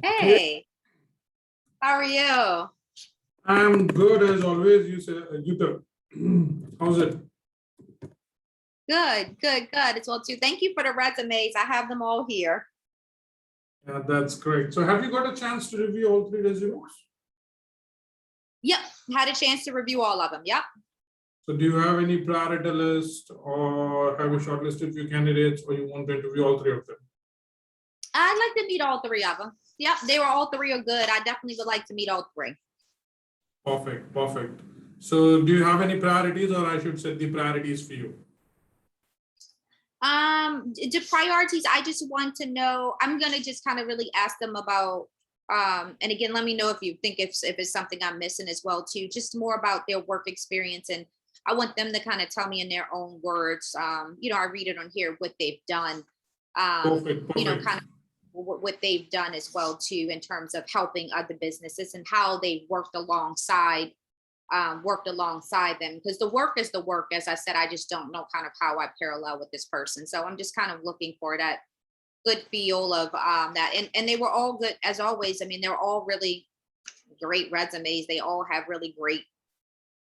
Hey, how are you? I'm good as always. You said you too. How's it? Good, good, good. It's well too. Thank you for the resumes. I have them all here. Yeah, that's great. So have you got a chance to review all three resumes? Yep, had a chance to review all of them. Yep. So do you have any priority list or have you shortlisted few candidates or you want to interview all three of them? I'd like to meet all three of them. Yep, they were all three are good. I definitely would like to meet all three. Perfect, perfect. So do you have any priorities or I should set the priorities for you? The priorities, I just want to know, I'm gonna just kind of really ask them about, and again, let me know if you think if it's something I'm missing as well too, just more about their work experience. And I want them to kind of tell me in their own words, you know, I read it on here, what they've done, Perfect, you know, perfect. kind of what they've done as well too, in terms of helping other businesses and how they worked alongside them, because the work is the work. As I said, I just don't know kind of how I parallel with this person. So I'm just kind of looking for that good feel of that. And they were all good as always. I mean, they're all really great resumes. They all have really great,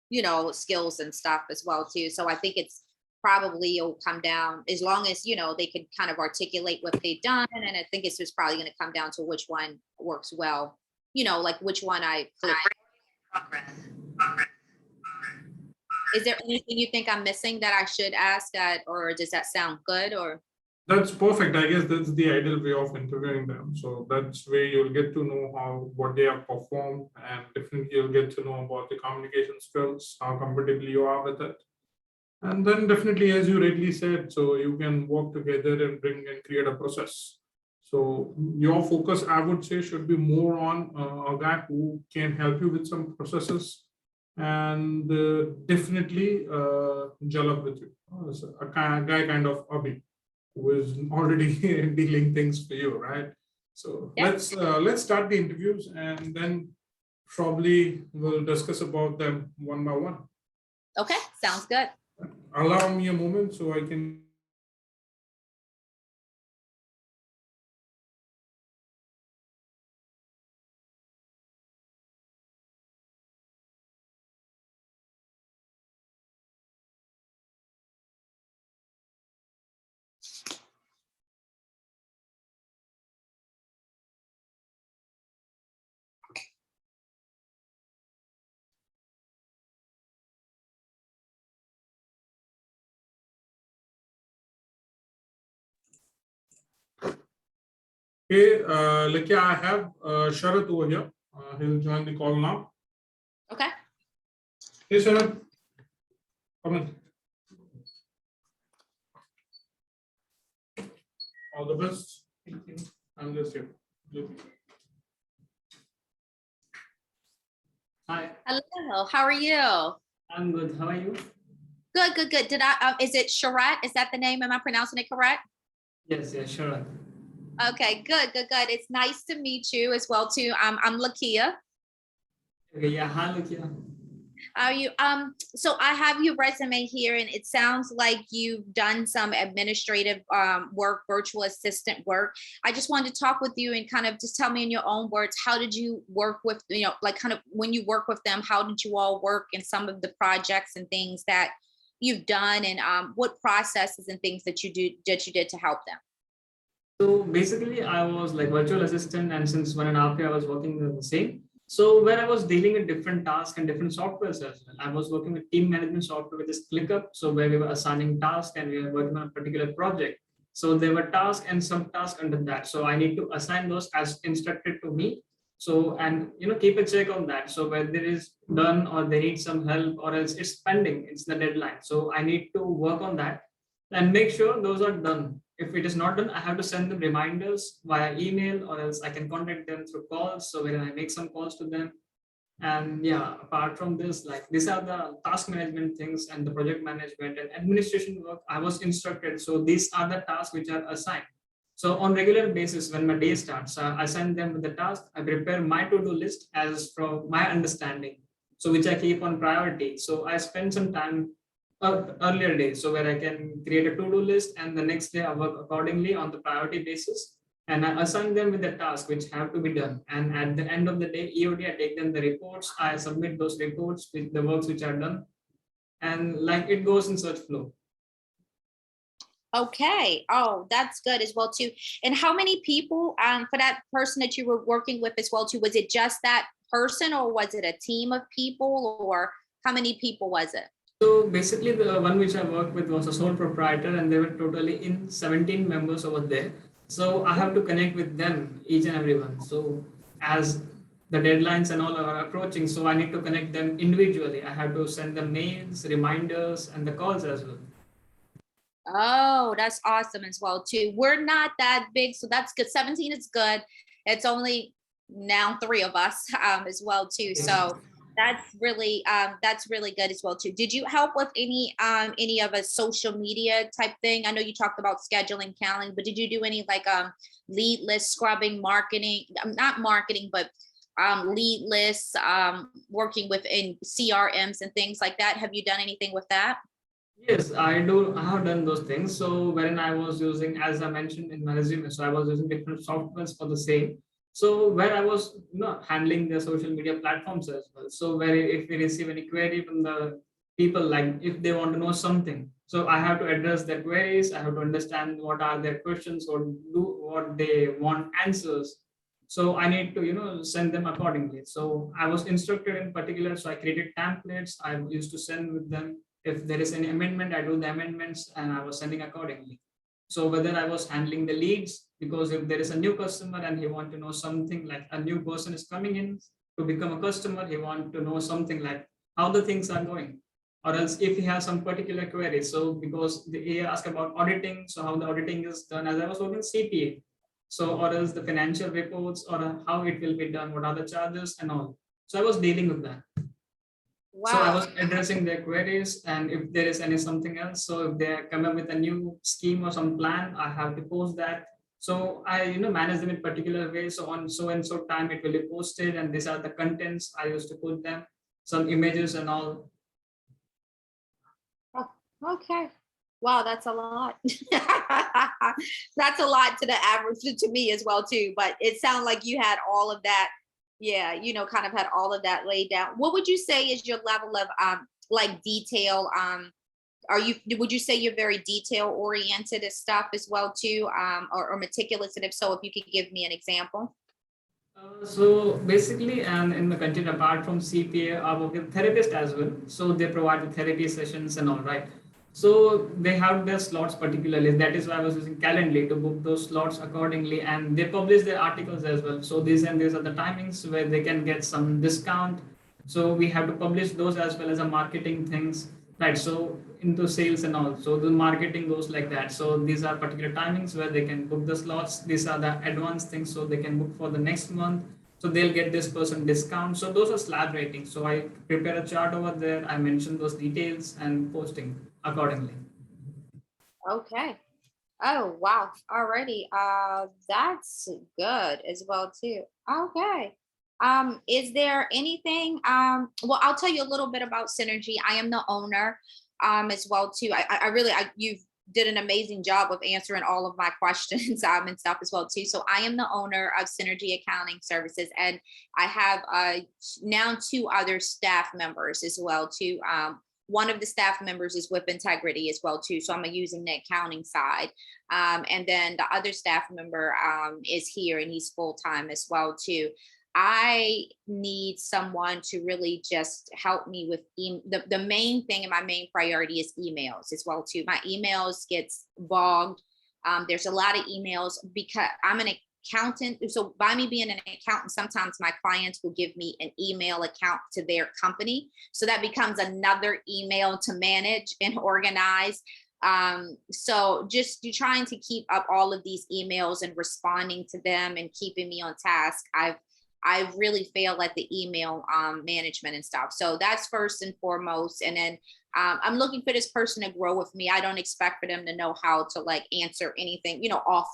you know, skills and stuff as well too. So I think it's probably will come down, as long as, you know, they could kind of articulate what they've done. And I think it's just probably going to come down to which one works well, you know, like which one I feel. Is there anything you think I'm missing that I should ask that, or does that sound good? Or That's perfect. I guess that's the ideal way of interviewing them. So that's where you'll get to know what they have performed, and definitely you'll get to know about the communication skills, how comfortable you are with it. And then definitely, as you rightly said, so you can work together and bring and create a process. So your focus, I would say, should be more on a guy who can help you with some processes and definitely gel up with you. So a guy kind of Abhi who is already dealing things for you, right? So yeah. let's start the interviews and then probably we'll discuss about them one by one. Okay, sounds good. Allow me a moment so I can. Okay, Lakia, I have Sharat over here. He'll join the call now. Okay. Hey, Sharat, come in. All the best. Thank you. I'm just here. Hi, Hello, how are you? I'm good. How are you? Good, good, good. Did I, is it Sharat? Is that the name? Am I pronouncing it correct? Yes, sure. Okay, good, good, good. It's nice to meet you as well too. I'm Lakia. Okay, yeah, hi, Lukia. Are you, so I have your resume here and it sounds like you've done some administrative work, virtual assistant work. I just wanted to talk with you and kind of just tell me in your own words, how did you work with, you know, like kind of when you work with them, how did you all work in some of the projects and things that you've done, and what processes and things that you did to help them? So basically, I was like virtual assistant, and since 1.5 years, I was working with the same. So where I was dealing with different tasks and different softwares as well. I was working with team management software, which is ClickUp. So where we were assigning tasks and we were working on a particular project. So there were tasks and some tasks under that. So I need to assign those as instructed to me. So, and keep a check on that. So whether it is done or they need some help or else it's pending, it's the deadline. So I need to work on that and make sure those are done if it is not done, I have to send them reminders via email, or else I can contact them through calls. So when I make some calls to them. And yeah, apart from this, like these are the task management things and the project management and administration work I was instructed. So these are the tasks which are assigned. So on regular basis, when my day starts, I send them with the task. I prepare my to-do list as from my understanding. So which I keep on priority. So I spend some time earlier days, so where I can create a to-do list, and the next day I work accordingly on the priority basis, and I assign them with the task which have to be done. And at the end of the day, EOD, I take them the reports, I submit those reports with the works which are done, and like it goes in such flow. Okay. Oh, that's good as well too. And how many people, for that person that you were working with as well too, was it just that person, or was it a team of people, or how many people was it? So basically, the one which I worked with was a sole proprietor, and they were totally in 17 members over there. So I have to connect with them, each and everyone. So as the deadlines and all are approaching, so I need to connect them individually. I have to send them mails, reminders, and the calls as well. Oh, that's awesome as well too. We're not that big, so that's good. 17 is good. It's only now 3 of us as well too. So that's really good as well too. Did you help with any of a social media type thing? I know you talked about scheduling, calendaring, but did you do any like lead list scrubbing, marketing, not marketing, but lead lists, working within CRMs and things like that? Have you done anything with that? Yes, I do. I have done those things. So when I was using, as I mentioned in my resume, so I was using different softwares for the same. So where I was, handling the social media platforms as well. So where if we receive any query from the people, like if they want to know something, so I have to address their queries. I have to understand what are their questions or do what they want answers. So I need to, send them accordingly. So I was instructed in particular. So I created templates. I used to send with them. If there is any amendment, I do the amendments, and I was sending accordingly. So whether I was handling the leads, because if there is a new customer and he want to know something, like a new person is coming in to become a customer, he want to know something like how the things are going, or else if he has some particular query. So because he asked about auditing, so how the auditing is done, as I was working CPA, so or else the financial reports, or how it will be done, what are the charges and all. So I was dealing with that. So I Wow. was addressing their queries, and if there is any something else, so if they come up with a new scheme or some plan, I have to post that. So I, manage them in particular way. So on so and so time it will be posted, and these are the contents I used to put them, some images and all. Okay. Wow, that's a lot. That's a lot to the average to me as well too. But it sounds like you had all of that. Yeah, kind of had all of that laid down. What would you say is your level of like detail? Would you say you're very detail oriented and stuff as well too, or meticulous? And if so, if you could give me an example. So basically, and in the country, apart from CPA, I work with therapist as well. So they provide the therapy sessions and all, right? So they have their slots particularly. That is why I was using Calendly to book those slots accordingly, and they publish their articles as well. So these and these are the timings where they can get some discount. So we have to publish those as well as a marketing things, right? So into sales and all. So the marketing goes like that. So these are particular timings where they can book the slots. These are the advanced things, so they can book for the next month. So they'll get this person discount. So those are slab ratings. So I prepare a chart over there. I mention those details and posting accordingly. Okay. Oh wow. Alrighty. That's good as well too. Okay. Is there anything? Well, I'll tell you a little bit about Synergy. I am the owner, as well too. I really, you've did an amazing job of answering all of my questions, and stuff as well too. So I am the owner of Synergy Accounting Services, and I have now 2 other staff members as well too. One of the staff members is with Integrity as well too, so I'm using the accounting side, and then the other staff member is here, and he's full time as well too. I need someone to really just help me with the main thing, and my main priority is emails as well too. My emails gets bogged. There's a lot of emails because I'm an accountant. So by me being an accountant, sometimes my clients will give me an email account to their company. So that becomes another email to manage and organize. So just you trying to keep up all of these emails and responding to them and keeping me on task. I've really failed at the email management and stuff. So that's first and foremost. And then I'm looking for this person to grow with me. I don't expect for them to know how to like answer anything, off,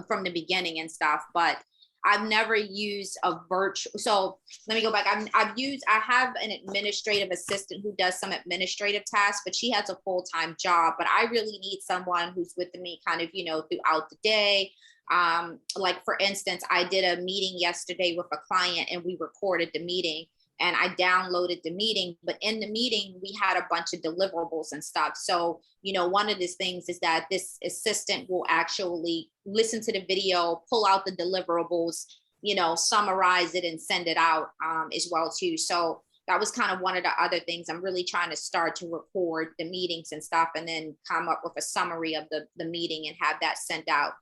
from the beginning and stuff. But I've never used a virtual. So let me go back. I have an administrative assistant who does some administrative tasks, but she has a full-time job. But I really need someone who's with me kind of, throughout the day. Like for instance, I did a meeting yesterday with a client and we recorded the meeting and I downloaded the meeting, but in the meeting, we had a bunch of deliverables and stuff. So, one of these things is that this assistant will actually listen to the video, pull out the deliverables, summarize it and send it out as well too. So that was kind of one of the other things. I'm really trying to start to record the meetings and stuff and then come up with a summary of the meeting and have that sent out.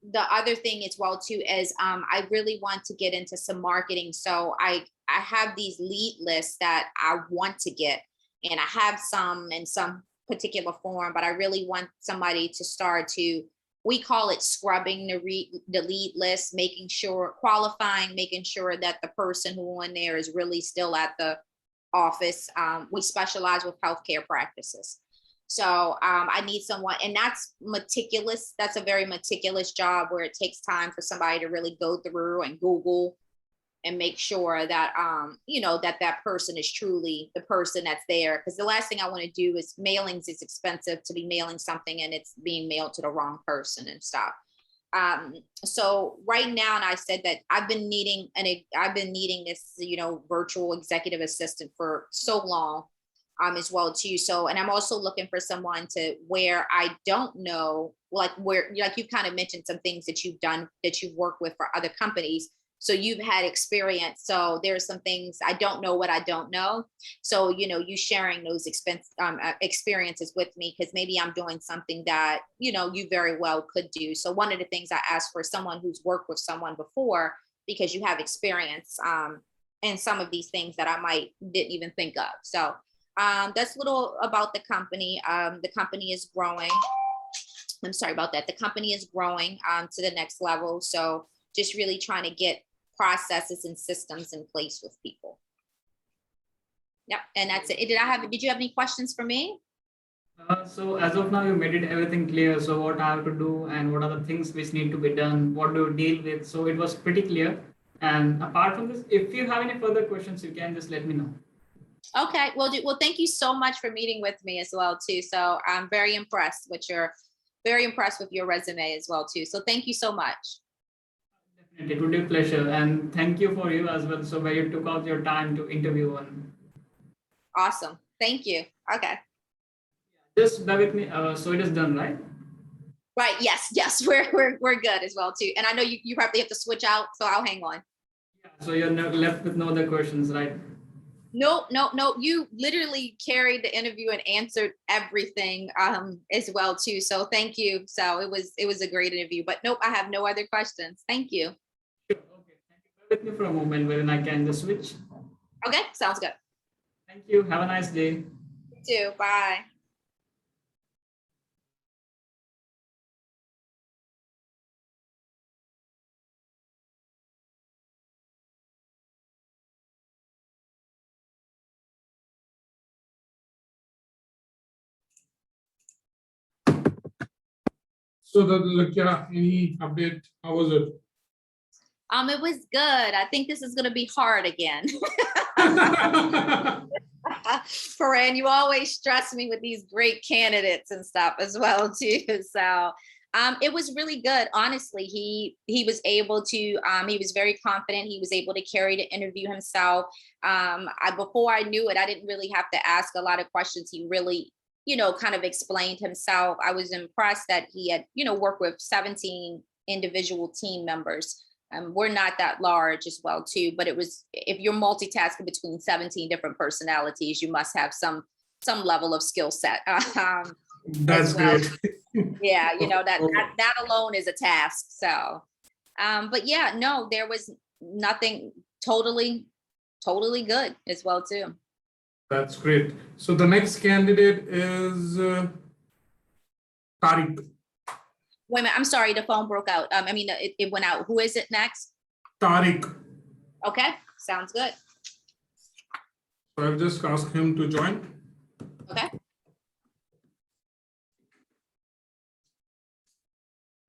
The other thing as well too is I really want to get into some marketing. So I have these lead lists that I want to get, and I have some in some particular form, but I really want somebody to start to, we call it scrubbing the lead list, making sure, qualifying, making sure that the person who in there is really still at the office. We specialize with healthcare practices. So I need someone, and that's meticulous. That's a very meticulous job where it takes time for somebody to really go through and Google and make sure that, that person is truly the person that's there. Because the last thing I want to do is mailings is expensive to be mailing something and it's being mailed to the wrong person and stuff. So right now, and I said that I've been needing this, virtual executive assistant for so long. As well too. So, and I'm also looking for someone to where I don't know, like you kind of mentioned some things that you've done, that you've worked with for other companies. So you've had experience. So there's some things I don't know what I don't know. So, you sharing those experiences with me, because maybe I'm doing something that, you very well could do. So one of the things I asked for someone who's worked with someone before, because you have experience in some of these things that I didn't even think of. So that's a little about the company. The company is growing. I'm sorry about that. The company is growing to the next level. So just really trying to get processes and systems in place with people. Yep. And that's it. Did you have any questions for me? So as of now, you made it everything clear. So what I have to do and what are the things which need to be done, what do you deal with? So it was pretty clear. And apart from this, if you have any further questions, you can just let me know. Okay, well, thank you so much for meeting with me as well too. So I'm very impressed with your resume as well too. So thank you so much. Definitely, it would be a pleasure, and thank you for you as well. So where you took out your time to interview one. Awesome, thank you. Okay. Just bear with me. So it is done, right? Right. Yes. We're good as well too. And I know you probably have to switch out, so I'll hang on. Yeah. So you're left with no other questions, right? No. You literally carried the interview and answered everything as well too. So thank you. So it was a great interview. But nope, I have no other questions. Thank you. Sure. Okay. Thank you. Bear with me for a moment wherein I can just switch. Okay, sounds good. Thank you. Have a nice day. You too. Bye. So any update? How was it? It was good. I think this is gonna be hard again. Faran, you always stress me with these great candidates and stuff as well too. So it was really good. Honestly, he was able to, he was very confident. He was able to carry the interview himself. Before I knew it, I didn't really have to ask a lot of questions. He really, kind of explained himself. I was impressed that he had, worked with 17 individual team members. We're not that large as well too, but it was, if you're multitasking between 17 different personalities, you must have some level of skill set. That's great. Yeah, that alone is a task. So, but yeah, no, there was nothing, totally good as well too. That's great. So the next candidate is Tariq. Wait a minute, I'm sorry, the phone broke out. I mean, it went out. Who is it next? Tariq. Okay, sounds good. So I've just asked him to join. Okay.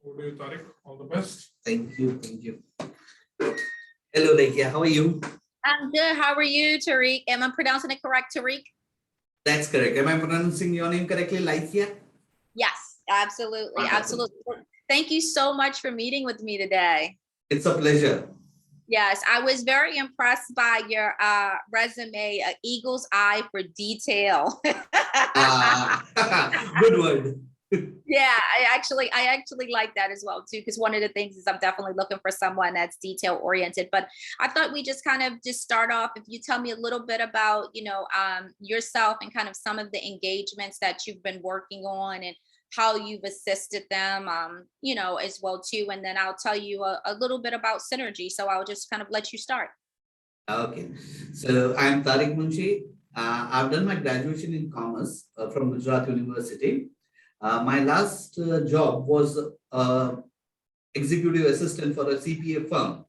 Over to you, Tariq. All the best. Thank you. Thank you. Hello, Laikia. How are you? I'm good. How are you, Tariq? Am I pronouncing it correct, Tariq? That's correct. Am I pronouncing your name correctly, Laikia? Yes, absolutely, Wonderful. absolutely. Thank you so much for meeting with me today. It's a pleasure. Yes, I was very impressed by your resume, Eagle's Eye for Detail. Good word. Yeah, I actually like that as well too, because one of the things is I'm definitely looking for someone that's detail oriented. But I thought we just kind of just start off. If you tell me a little bit about, yourself and kind of some of the engagements that you've been working on and how you've assisted them, as well too. And then I'll tell you a little bit about Synergy. So I'll just kind of let you start. Okay. So I'm Tariq Munshi. I've done my graduation in commerce from Gujarat University. My last job was executive assistant for a CPA firm.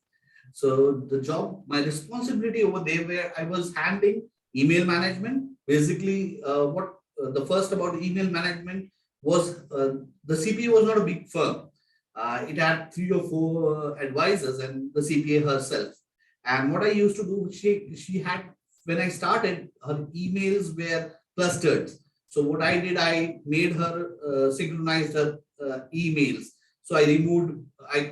So the job, my responsibility over there, where I was handling email management. Basically, what the first about email management was, the CPA was not a big firm. It had 3 or 4 advisors and the CPA herself. And what I used to do, she had, when I started, her emails were clustered. So what I did, I made her synchronize her emails. So I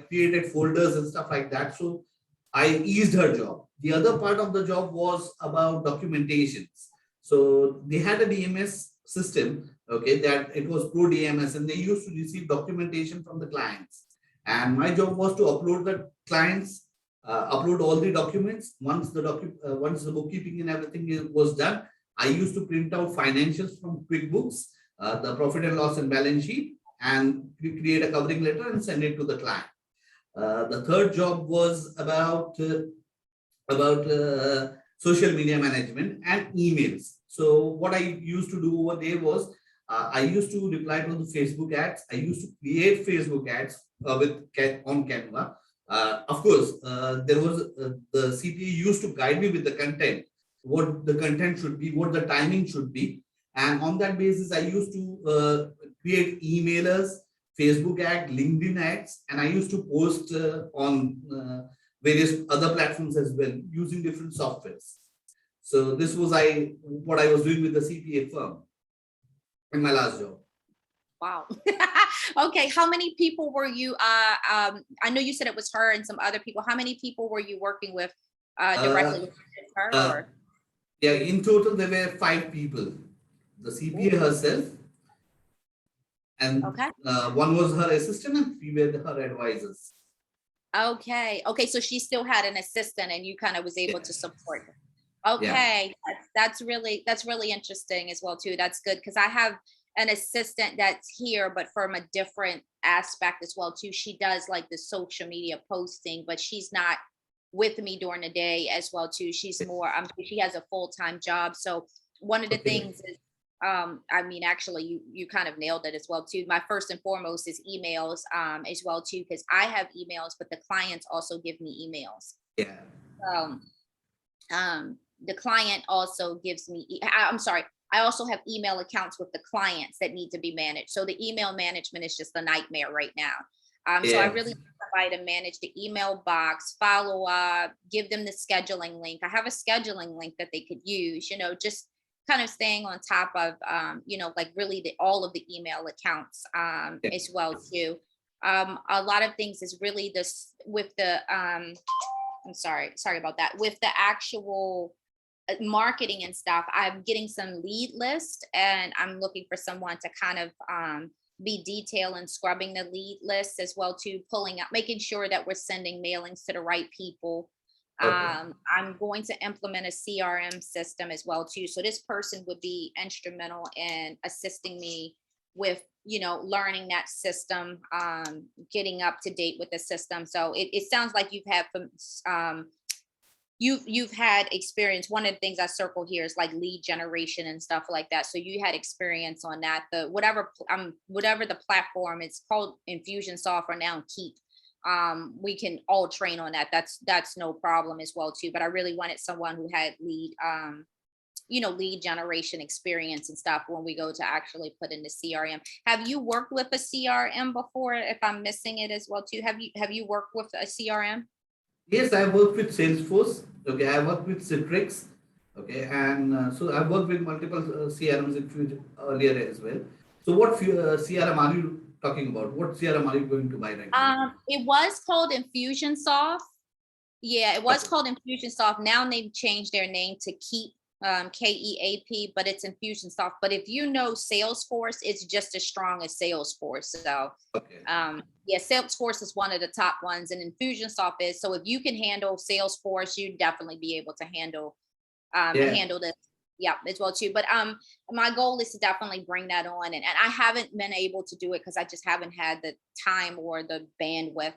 created folders and stuff like that. So I eased her job. The other part of the job was about documentations. So they had a DMS system, okay, that it was Pro DMS, and they used to receive documentation from the clients. And my job was to upload the clients, upload all the documents. Once the bookkeeping and everything was done, I used to print out financials from QuickBooks, the profit and loss and balance sheet, and create a covering letter and send it to the client. The third job was about social media management and emails. So what I used to do over there was, I used to reply to the Facebook ads. I used to create Facebook ads on Canva. Of course, there was the CPA used to guide me with the content, what the content should be, what the timing should be. And on that basis, I used to create emailers, Facebook ad, LinkedIn ads, and I used to post on various other platforms as well using different softwares. So this was what I was doing with the CPA firm in my last job. Wow. Okay. How many people were you, I know you said it was her and some other people. How many people were you working with directly with her? Or? Yeah, in total, there were 5 people. The CPA herself, and Okay. one was her assistant, and 3 were her advisors. Okay. Okay. So she still had an assistant and you kind of was able to support her. Okay. That's really interesting as well too. That's good because I have an assistant that's here, but from a different aspect as well too. She does like the social media posting, but she's not with me during the day as well too. She's more, she has a full-time job. So one of the Okay. things is, actually you kind of nailed it as well too. My first and foremost is emails as well too, because I have emails, but the clients also give me emails. Yeah. The client also gives me, I'm sorry, I also have email accounts with the clients that need to be managed. So the email management is just a nightmare right now. So I really try to manage the email box, follow up, give them the scheduling link. I have a scheduling link that they could use, just kind of staying on top of, like really all of the email accounts as well too. A lot of things is really this with the, I'm sorry about that. With the actual marketing and stuff, I'm getting some lead list and I'm looking for someone to kind of be detailed and scrubbing the lead list as well to pulling up, making sure that we're sending mailings to the right people. Okay. I'm going to implement a CRM system as well too. So this person would be instrumental in assisting me with, learning that system, getting up to date with the system. So it sounds like you've had you've had experience. One of the things I circle here is like lead generation and stuff like that. So you had experience on that. The whatever the platform, it's called Infusionsoft or now Keep. We can all train on that. That's no problem as well too. But I really wanted someone who had lead generation experience and stuff when we go to actually put in the CRM. Have you worked with a CRM before? If I'm missing it as well too, have you worked with a CRM? Yes, I worked with Salesforce. Okay, I worked with Citrix. Okay, and so I worked with multiple CRMs in future earlier as well. So what CRM are you talking about? What CRM are you going to buy right now? It was called Infusionsoft. Yeah, it was Okay. called Infusionsoft. Now they've changed their name to Keep, KEAP, but it's Infusionsoft. But if you know Salesforce, it's just as strong as Salesforce. So Okay. yeah, Salesforce is one of the top ones, and Infusionsoft is. So if you can handle Salesforce, you'd definitely be able to handle Yeah. handle this. Yeah, as well too. But my goal is to definitely bring that on, and I haven't been able to do it because I just haven't had the time or the bandwidth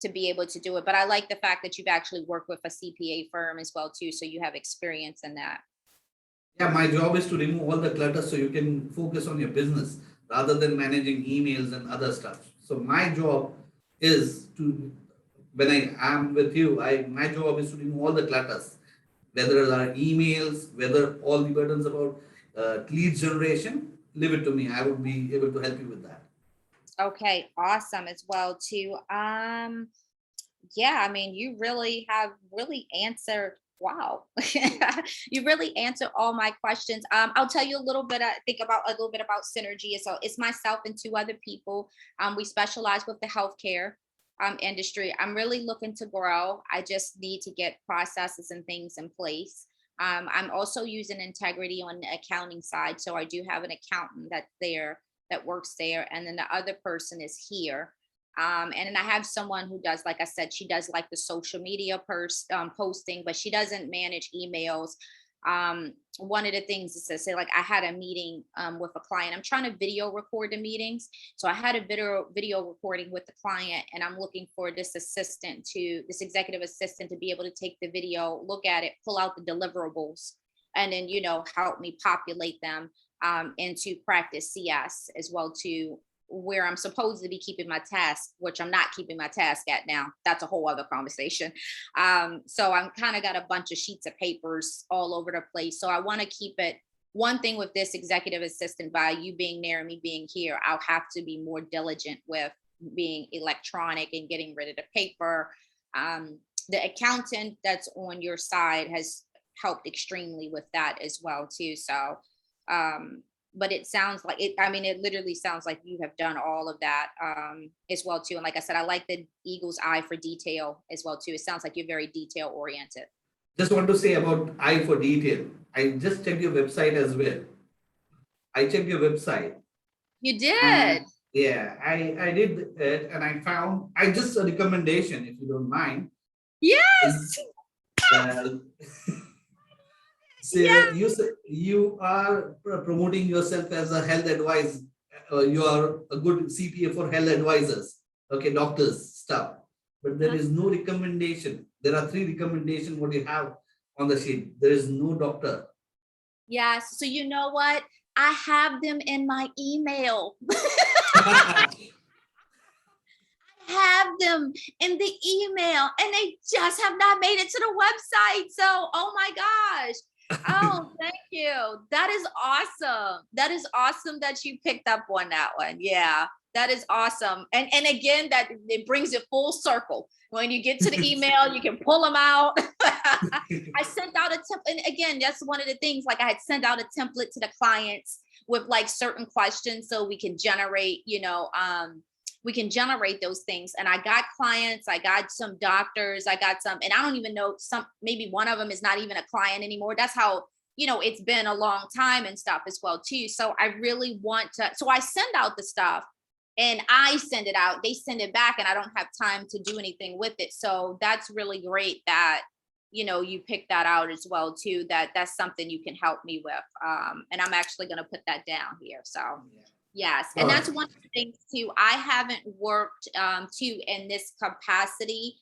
to be able to do it. But I like the fact that you've actually worked with a CPA firm as well too, so you have experience in that. Yeah, my job is to remove all the clutter so you can focus on your business rather than managing emails and other stuff. So my job is to, when I am with you, my job is to remove all the clutters, whether there are emails, whether all the burdens about lead generation, leave it to me. I would be able to help you with that. Okay, awesome as well too. Yeah, I mean, you really have really answered. Wow, you really answered all my questions. I'll tell you a little bit. I think about a little bit about Synergy. So it's myself and two other people. We specialize with the healthcare industry. I'm really looking to grow. I just need to get processes and things in place. I'm also using Integrity on the accounting side. So I do have an accountant that's there that works there, and then the other person is here. And then I have someone who does, like I said, she does like the social media posting, but she doesn't manage emails. One of the things is to say, like, I had a meeting with a client. I'm trying to video record the meetings. So I had a video recording with the client, and I'm looking for this executive assistant to be able to take the video, look at it, pull out the deliverables, and then, help me populate them into practice CS as well too, where I'm supposed to be keeping my task, which I'm not keeping my task at now. That's a whole other conversation. So I'm kind of got a bunch of sheets of papers all over the place. So I want to keep it. One thing with this executive assistant, by you being there and me being here, I'll have to be more diligent with being electronic and getting rid of the paper. The accountant that's on your side has helped extremely with that as well too. So but it sounds like it, I mean, it literally sounds like you have done all of that as well too. And like I said, I like the eagle's eye for detail as well too. It sounds like you're very detail oriented. Just want to say about eye for detail. I just checked your website as well. I checked your website. You did. And yeah, I did it, and I found just a recommendation, if you don't mind. Yes. So Yeah. you are promoting yourself as a health advisor. You are a good CPA for health advisors, okay, doctors, stuff. But there is no recommendation. There are 3 recommendations what you have on the sheet. There is no doctor. Yes. So you know what? I have them in my email. Have them in the email, and they just have not made it to the website. So, oh my gosh. Oh, thank you. That is awesome. That is awesome that you picked up on that one. Yeah, that is awesome. And again, that it brings it full circle. When you get to the email, you can pull them out. I sent out a template. And again, that's one of the things, like I had sent out a template to the clients with like certain questions so we can generate, we can generate those things. And I got clients, I got some doctors, I got some, and I don't even know, maybe one of them is not even a client anymore. That's how, it's been a long time and stuff as well too. So I really want to, so I send out the stuff and I send it out, they send it back, and I don't have time to do anything with it. So that's really great that, you pick that out as well too, that's something you can help me with. And I'm actually going to put that down here. So yes. And that's one of the things too. I haven't worked too in this capacity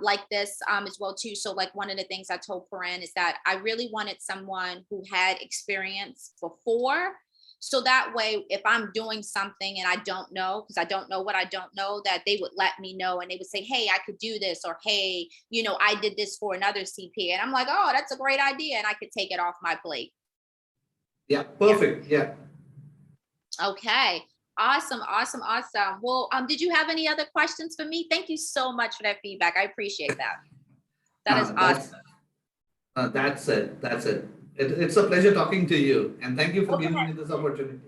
like this as well too. So like one of the things I told Corinne is that I really wanted someone who had experience before. So that way, if I'm doing something and I don't know, because I don't know what I don't know, that they would let me know and they would say, hey, I could do this, or hey, I did this for another CPA. And I'm like, oh, that's a great idea. And I could take it off my plate. Yeah, perfect. Yeah. Okay. Awesome. Awesome. Awesome. Well, did you have any other questions for me? Thank you so much for that feedback. I appreciate that. That is awesome. That's it. That's it. It's a pleasure talking to you. And thank you for giving me this opportunity.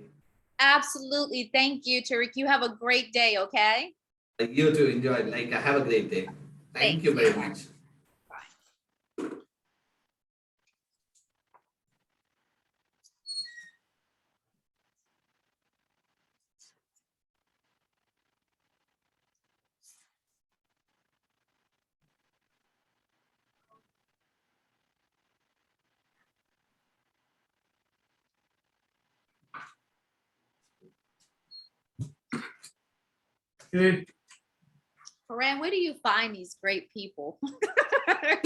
Absolutely. Thank you, Tariq. You have a great day. Okay. You too. Enjoy. Have a great day. Thank you very much. Hey. Corinne, where do you find these great people? It's-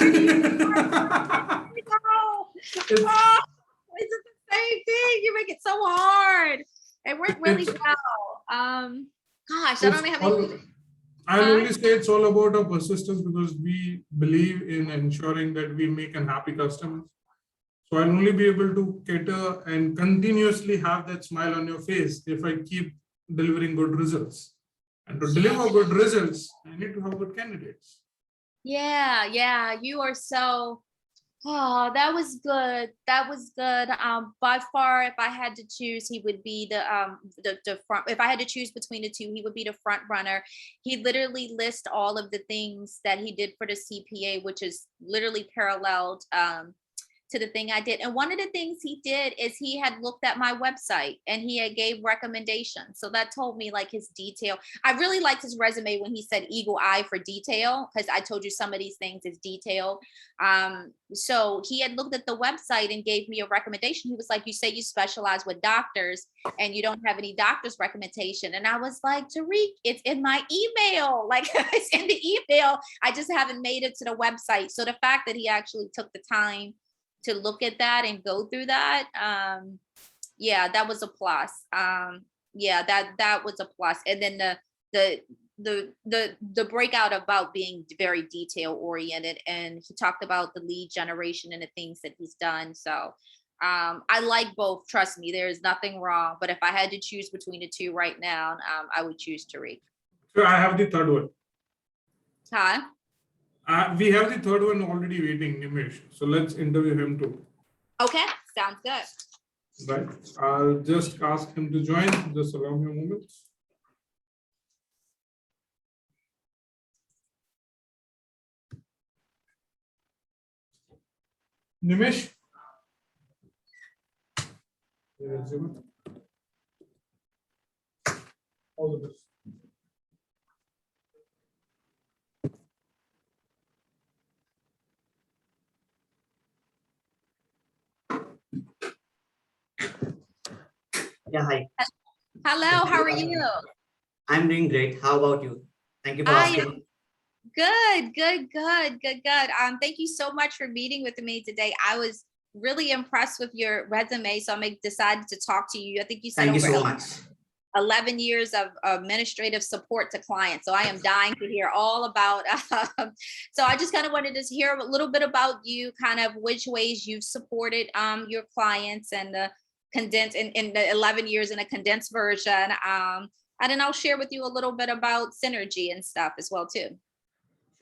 Oh, it's the same thing. You make it so hard. It worked really well. Gosh, I don't know how many. I'll only say it's all about our persistence, because we believe in ensuring that we make an happy customer. So I'll only be able to cater and continuously have that smile on your face if I keep delivering good results. And to deliver good results, I need to have good candidates. Yeah, you are so. Oh, that was good. That was good. By far, if I had to choose, he would be the front. If I had to choose between the two, he would be the front runner. He literally lists all of the things that he did for the CPA, which is literally paralleled to the thing I did. And one of the things he did is he had looked at my website and he had gave recommendations. So that told me like his detail. I really liked his resume when he said eagle eye for detail, because I told you some of these things is detail. So he had looked at the website and gave me a recommendation. He was like, you say you specialize with doctors and you don't have any doctor's recommendation. And I was like, Tariq, it's in my email. Like it's in the email. I just haven't made it to the website. So the fact that he actually took the time to look at that and go through that, yeah, that was a plus. Yeah, that was a plus. And then the breakout about being very detail oriented, and he talked about the lead generation and the things that he's done. So I like both. Trust me, there is nothing wrong. But if I had to choose between the two right now, I would choose Tariq. So I have the third one. Huh? We have the third one already waiting, Nimish. So let's interview him too. Okay, sounds good. Right. I'll just ask him to join. Just allow me a moment. Nimish. All the best. Yeah, hi. Hello, how are you? I'm doing great. How about you? Thank you for I asking. Good. Thank you so much for meeting with me today. I was really impressed with your resume, so I decided to talk to you. I think you said Thank you over so much. 11 years of administrative support to clients. So I am dying to hear all about. So I just kind of wanted to hear a little bit about you, kind of which ways you've supported your clients, and the condensed in the 11 years in a condensed version. And then I'll share with you a little bit about Synergy and stuff as well too.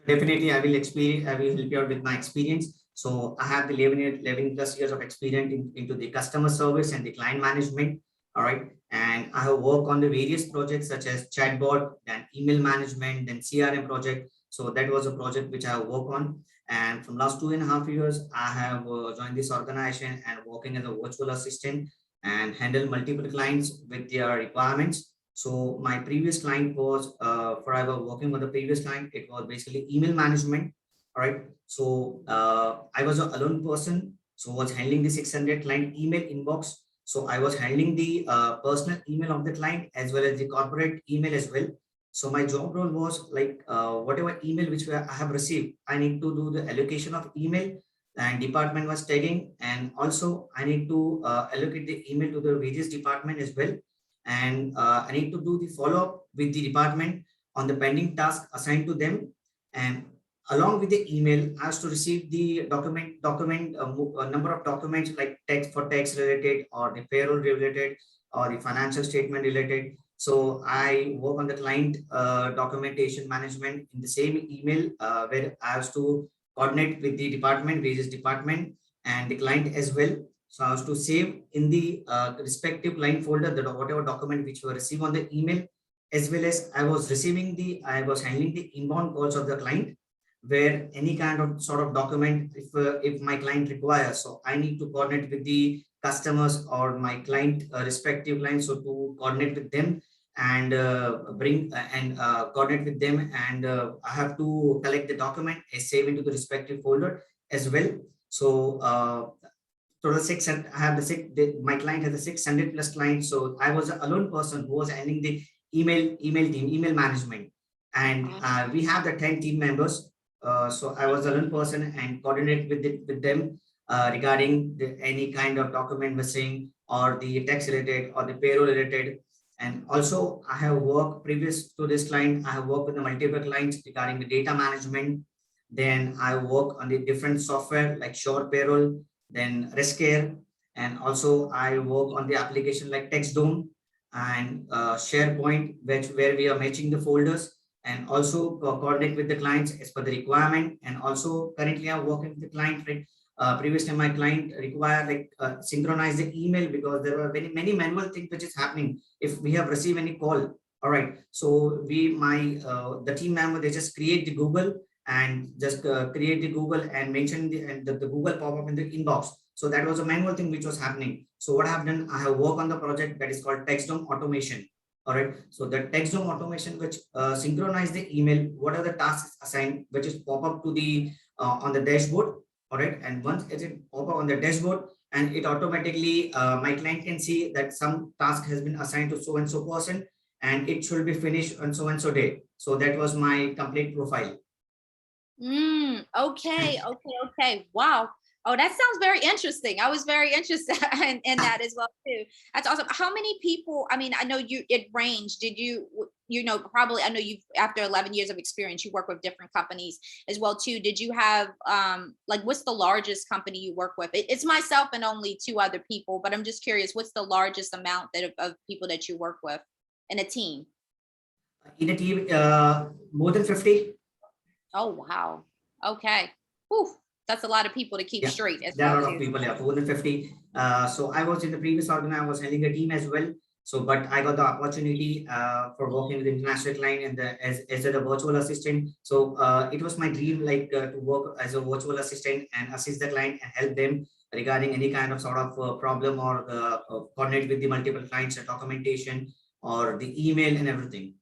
Definitely, I will help you out with my experience. So I have the 11 plus years of experience into the customer service and the client management. All right. And I have worked on the various projects such as chatbot, then email management, then CRM project. So that was a project which I have worked on. And from last 2.5 years, I have joined this organization and working as a virtual assistant and handle multiple clients with their requirements. So my previous client was forever working with the previous client. It was basically email management. All right. So I was an alone person. So was handling the 600 client email inbox. So I was handling the personal email of the client as well as the corporate email as well. So my job role was like whatever email which I have received, I need to do the allocation of email, and department was tagging, and also I need to allocate the email to the wages department as well. And I need to do the follow up with the department on the pending task assigned to them. And along with the email, I was to receive the number of documents like tax related, or the payroll related, or the financial statement related. So I work on the client documentation management in the same email, where I have to coordinate with the department, wages department, and the client as well. So I was to save in the respective client folder the whatever document which were received on the email, as well as I was handling the inbound calls of the client, where any kind of sort of document, if my client requires, so I need to coordinate with the customers or my client respective clients, so to coordinate with them and coordinate with them, and I have to collect the document and save into the respective folder as well. So total six, and I have my client has a 600 plus clients. So I was a lone person who was handling the email management, and we have the 10 team members. So I was a lone person and coordinate with them regarding any kind of document missing, or the tax related, or the payroll related. And also I have worked previous to this client, I have worked with the multiple clients regarding the data management. Then I work on the different software like Sure Payroll, then Rescare, and also I work on the application like TextDome and SharePoint, where we are matching the folders, and also coordinate with the clients as per the requirement. And also currently I'm working with the client, right? Previously my client required like synchronize the email, because there were many manual things which is happening if we have received any call. All right, so the team member, they just create the Google, and just create the Google and mention the Google pop-up in the inbox. So that was a manual thing which was happening. So what I have done, I have worked on the project that is called TextDome automation. All right, so the TextDome automation, which synchronize the email, what are the tasks assigned, which is pop up to the on the dashboard. All right, and once it pop up on the dashboard, and it automatically my client can see that some task has been assigned to so and so person, and it should be finished on so and so day. So that was my complete profile. Okay. Wow. Oh, that sounds very interesting. I was very interested in that as well too. That's awesome. How many people? I mean, I know it ranged. Did probably, I know you, after 11 years of experience, you work with different companies as well too. Did you have like, what's the largest company you work with? It's myself and only 2 other people, but I'm just curious, what's the largest amount of people that you work with in a team? In a team, more than 50. Oh, wow. Okay. Whew. That's a lot of people to keep Yeah, straight as there are a well lot of too. people, yeah, more than 50. So I was in the previous organization, I was handling a team as well. So, but I got the opportunity for working with international client and as a virtual assistant. So it was my dream, like to work as a virtual assistant and assist the client and help them regarding any kind of sort of problem, or coordinate with the multiple clients, documentation, or the email and everything.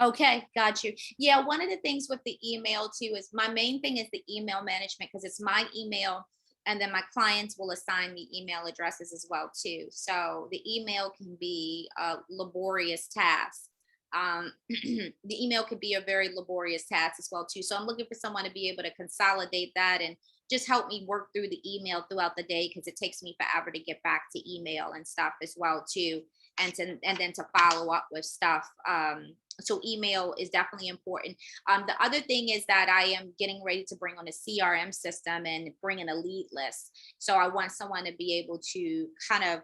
Okay, got you. Yeah, one of the things with the email too is my main thing is the email management, because it's my email, and then my clients will assign me email addresses as well too. So the email can be a laborious task. The email could be a very laborious task as well too. So I'm looking for someone to be able to consolidate that and just help me work through the email throughout the day, because it takes me forever to get back to email and stuff as well too, and then to follow up with stuff. So email is definitely important. The other thing is that I am getting ready to bring on a CRM system and bring in a lead list. So I want someone to be able to kind of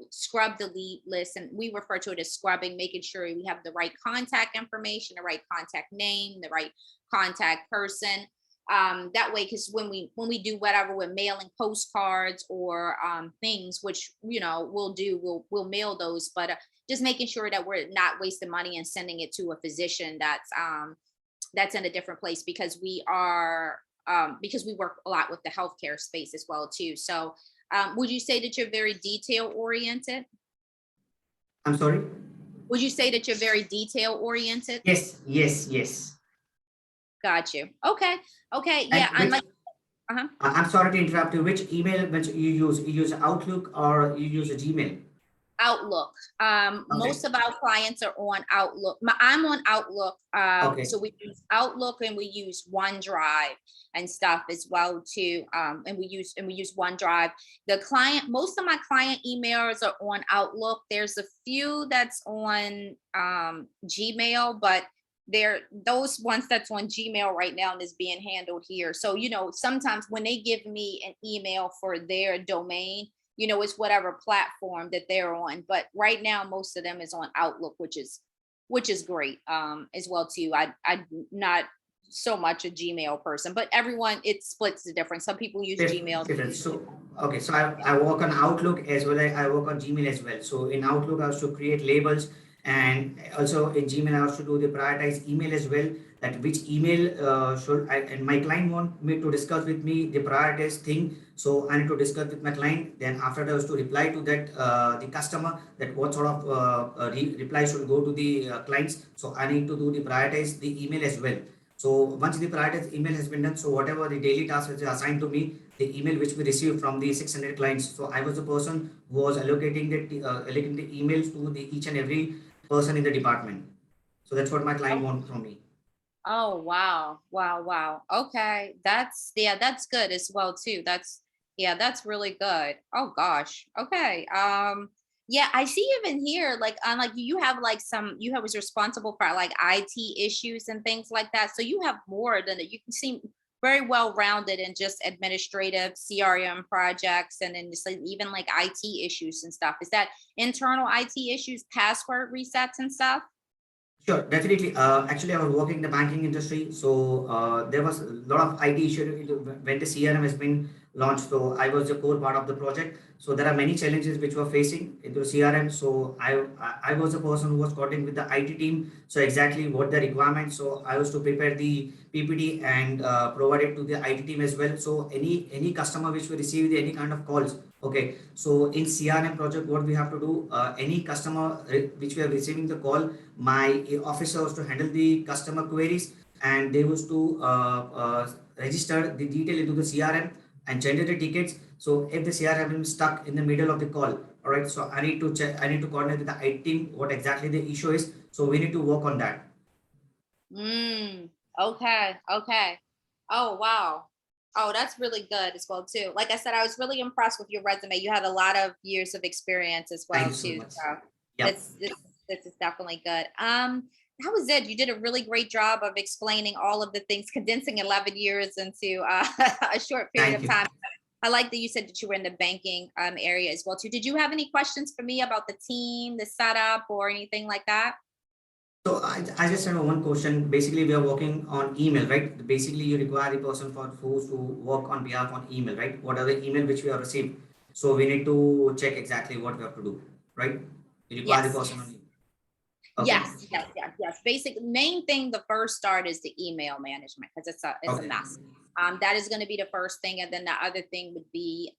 scrub the lead list, and we refer to it as scrubbing, making sure we have the right contact information, the right contact name, the right contact person. That way, because when we do whatever, we're mailing postcards or things, which we'll mail those, but just making sure that we're not wasting money and sending it to a physician that's in a different place, because we work a lot with the healthcare space as well too. So would you say that you're very detail oriented? I'm sorry. Would you say that you're very detail oriented? Yes. Got you. Okay. Yeah. I'm sorry to interrupt you. Which email which you use? You use Outlook or you use a Gmail? Outlook. Most of our clients are on Outlook. I'm on Outlook. Okay. So we use Outlook and we use OneDrive and stuff as well too. And we use OneDrive. Most of my client emails are on Outlook. There's a few that's on Gmail, but those ones that's on Gmail right now is being handled here. So, sometimes when they give me an email for their domain, it's whatever platform that they're on. But right now, most of them is on Outlook, which is great as well too. I'm not so much a Gmail person, but everyone, it splits the difference. Some people use Gmail. Different. So, okay, so I work on Outlook as well as I work on Gmail as well. So in Outlook, I have to create labels, and also in Gmail, I have to do the prioritize email as well. That which email and my client want me to discuss with me the prioritized thing. So I need to discuss with my client. Then after that, I was to reply to that the customer that what sort of reply should go to the clients. So I need to do the prioritize the email as well. So once the prioritized email has been done, so whatever the daily tasks which are assigned to me, the email which we received from the 600 clients. So I was the person who was allocating the emails to each and every person in the department. So that's what my client wants from me. Oh, wow. Okay. That's good as well too. That's really good. Oh gosh. Okay. Yeah, I see even here, like you was responsible for like IT issues and things like that. So you have more than it. You can seem very well rounded in just administrative CRM projects, and then just even like IT issues and stuff. Is that internal IT issues, password resets and stuff? Sure, definitely. Actually, I was working in the banking industry, so there was a lot of IT issues when the CRM has been launched. So I was the core part of the project. So there are many challenges which were facing into CRM. So I was the person who was coordinating with the IT team. So exactly what the requirements. So I was to prepare the PPT and provide it to the IT team as well. So any customer which will receive any kind of calls. Okay, so in CRM project, what we have to do, any customer which we are receiving the call, my officer was to handle the customer queries, and they was to register the detail into the CRM and generate the tickets. So if the CRM is stuck in the middle of the call, all right, so I need to coordinate with the IT team what exactly the issue is. So we need to work on that. Okay. Oh, wow. Oh, that's really good as well too. Like I said, I was really impressed with your resume. You had a lot of years of experience as well Thank you so too. much. So Yep. this is definitely good. That was it. You did a really great job of explaining all of the things, condensing 11 years into a short period Thank of you. time. I like that you said that you were in the banking area as well too. Did you have any questions for me about the team, the setup, or anything like that? So I just have one question. Basically, we are working on email, right? Basically, you require the person who's to work on behalf on email, right? What are the email which we have received? So we need to check exactly what we have to do, right? You require the Yes. person on email. Okay. Yes. Basic main thing, the first start is the email management, because it's a Okay. mess. That is going to be the first thing, and then the other thing would be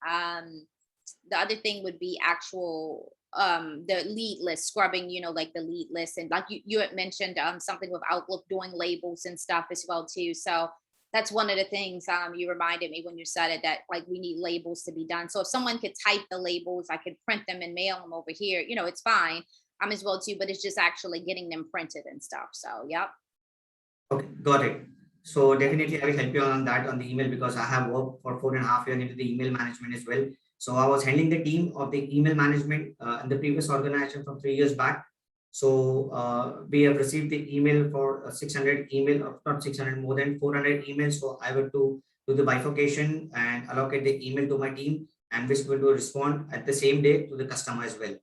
actual the lead list, scrubbing, like the lead list, and like you had mentioned something with Outlook, doing labels and stuff as well too. So that's one of the things you reminded me when you said it, that like we need labels to be done. So if someone could type the labels, I could print them and mail them over here, it's fine. As well too, but it's just actually getting them printed and stuff. So yep. Okay, got it. So definitely I will help you on that on the email, because I have worked for 4.5 years into the email management as well. So I was handling the team of the email management in the previous organization from 3 years back. So we have received the email for 600 email, not 600, more than 400 emails. So I were to do the bifurcation and allocate the email to my team, and which will respond at the same day to the customer as well.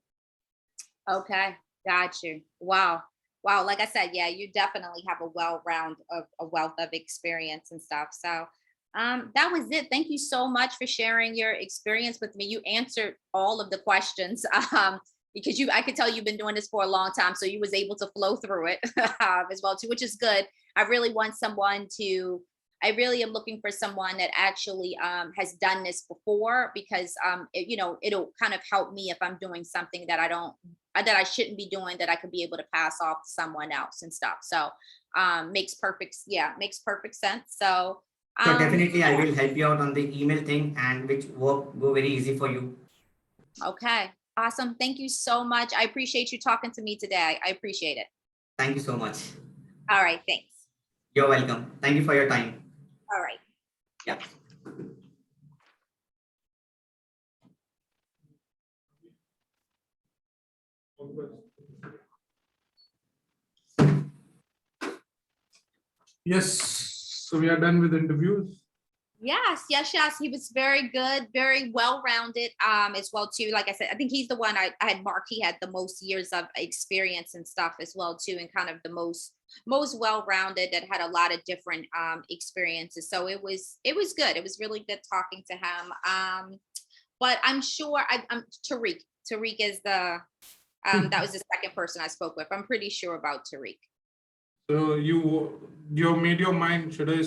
Okay, got you. Wow. Like I said, yeah, you definitely have a wealth of experience and stuff. So that was it. Thank you so much for sharing your experience with me. You answered all of the questions because I could tell you've been doing this for a long time, so you was able to flow through it as well too, which is good. I really am looking for someone that actually has done this before, because it'll kind of help me if I'm doing something that I shouldn't be doing, that I could be able to pass off to someone else and stuff. So makes perfect sense. So definitely I will help you out on the email thing, and which work go very easy for you. Okay. Awesome. Thank you so much. I appreciate you talking to me today. I appreciate it. Thank you so much. All right. Thanks. You're welcome. Thank you for your time. All right. Yeah. Yes, so we are done with interviews. Yes, yes, yes. He was very good, very well-rounded as well too. Like I said, I think he's the one I had marked. He had the most years of experience and stuff as well too, and kind of the most well-rounded that had a lot of different experiences. So it was good. It was really good talking to him. But I'm sure I'm Tariq. Tariq is the that was the second person I spoke with. I'm pretty sure about Tariq. So you made your mind, should I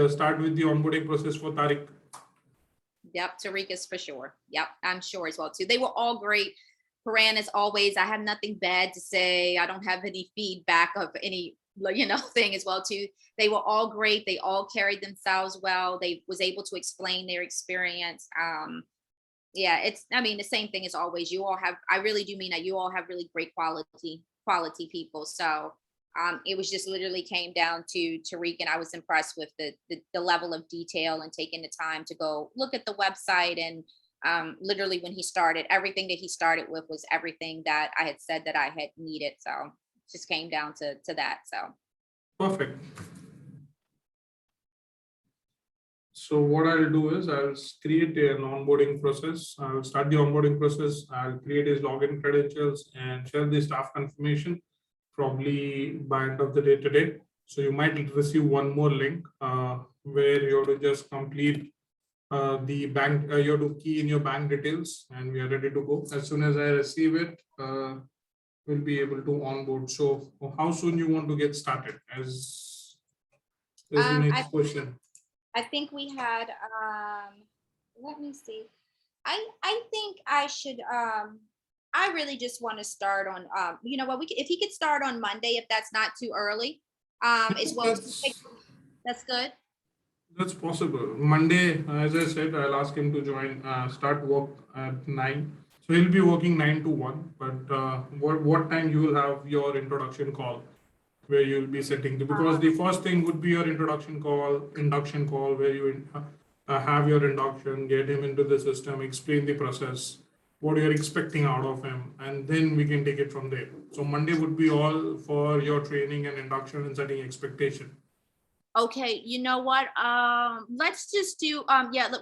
start with the onboarding process for Tariq? Yep, Tariq is for sure. Yep, I'm sure as well too. They were all great. Paran, as always, I have nothing bad to say. I don't have any feedback of any thing as well too. They were all great. They all carried themselves well. They was able to explain their experience. Yeah, the same thing as always. You all have, I really do mean that you all have really great quality people. So it was just literally came down to Tariq, and I was impressed with the level of detail and taking the time to go look at the website. And literally when he started, everything that he started with was everything that I had said that I had needed. So it just came down to that. So Perfect. So what I'll do is I'll create an onboarding process. I'll start the onboarding process. I'll create his login credentials and share the staff confirmation probably by end of the day today. So you might receive one more link where you have to just complete the bank, you have to key in your bank details, and we are ready to go. As soon as I receive it, we'll be able to onboard. So how soon you want to get started as the next question? I think we had let me see. I think I should I really just want to start on you know what, if he could start on Monday, if that's not too early. As well. That's good. That's possible. Monday, as I said, I'll ask him to join, start work at 9. So he'll be working 9 to 1. But what time you will have your introduction call, where you'll be setting because the first thing would be your induction call, where you have your induction, get him into the system, explain the process, what you're expecting out of him, and then we can take it from there. So Monday would be all for your training and induction and setting expectation. Okay, you know what? Let's just do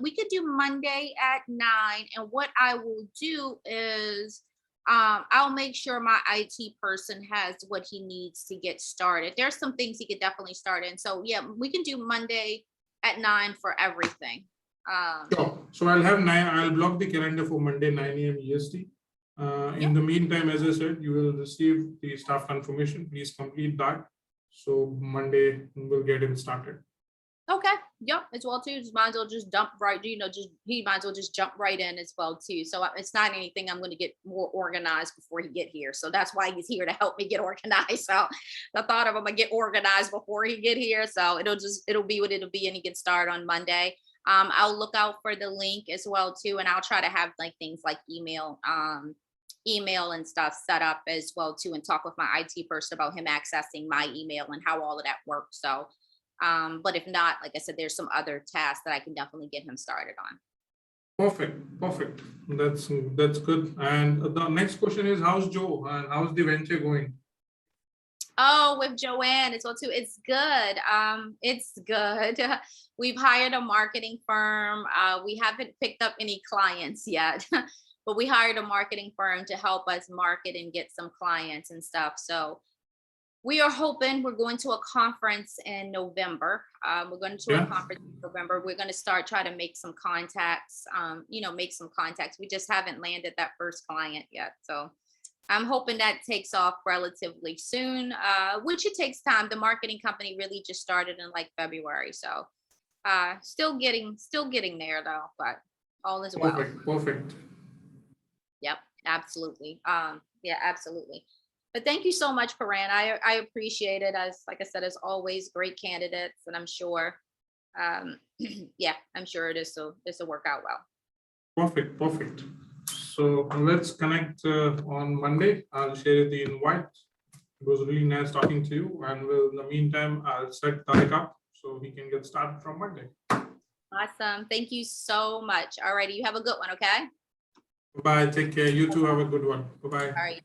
we could do Monday at 9. And what I will do is I'll make sure my IT person has what he needs to get started. There's some things he could definitely start in. So yeah, we can do Monday at 9 for everything. Sure. So I'll have 9. I'll block the calendar for Monday 9 a.m. EST. In the meantime, as I said, you will receive the staff confirmation. Please complete that. So Monday we'll get him started. Okay. Yep. As well too. Just might as well just dump right. He might as well just jump right in as well too. So it's not anything I'm going to get more organized before he get here. So that's why he's here, to help me get organized. So the thought of him, I get organized before he get here. So it'll be what it'll be, and he can start on Monday. I'll look out for the link as well too, and I'll try to have like things like email and stuff set up as well too, and talk with my IT person about him accessing my email and how all of that works. So but if not, like I said, there's some other tasks that I can definitely get him started on. Perfect. That's good. And the next question is, how's Joe and how's the venture going? Oh, with Joanne as well too. It's good. It's good. We've hired a marketing firm. We haven't picked up any clients yet, but we hired a marketing firm to help us market and get some clients and stuff. So we are hoping, we're going to a conference in November. We're going to a conference in November. We're going to start trying to make some contacts, make some contacts. We just haven't landed that first client yet. So I'm hoping that takes off relatively soon, which it takes time. The marketing company really just started in like February. So still getting there though, but all is well. Perfect. Yep, absolutely. Yeah, absolutely. But thank you so much, Paran. I appreciate it. Like I said, as always, great candidates, and I'm sure, I'm sure this will work out well. Perfect. So let's connect on Monday. I'll share the invite. It was really nice talking to you. And in the meantime, I'll set Tariq up so he can get started from Monday. Awesome. Thank you so much. All righty. You have a good one. Okay. Bye. Take care. You too have a good one. Bye-bye. All right.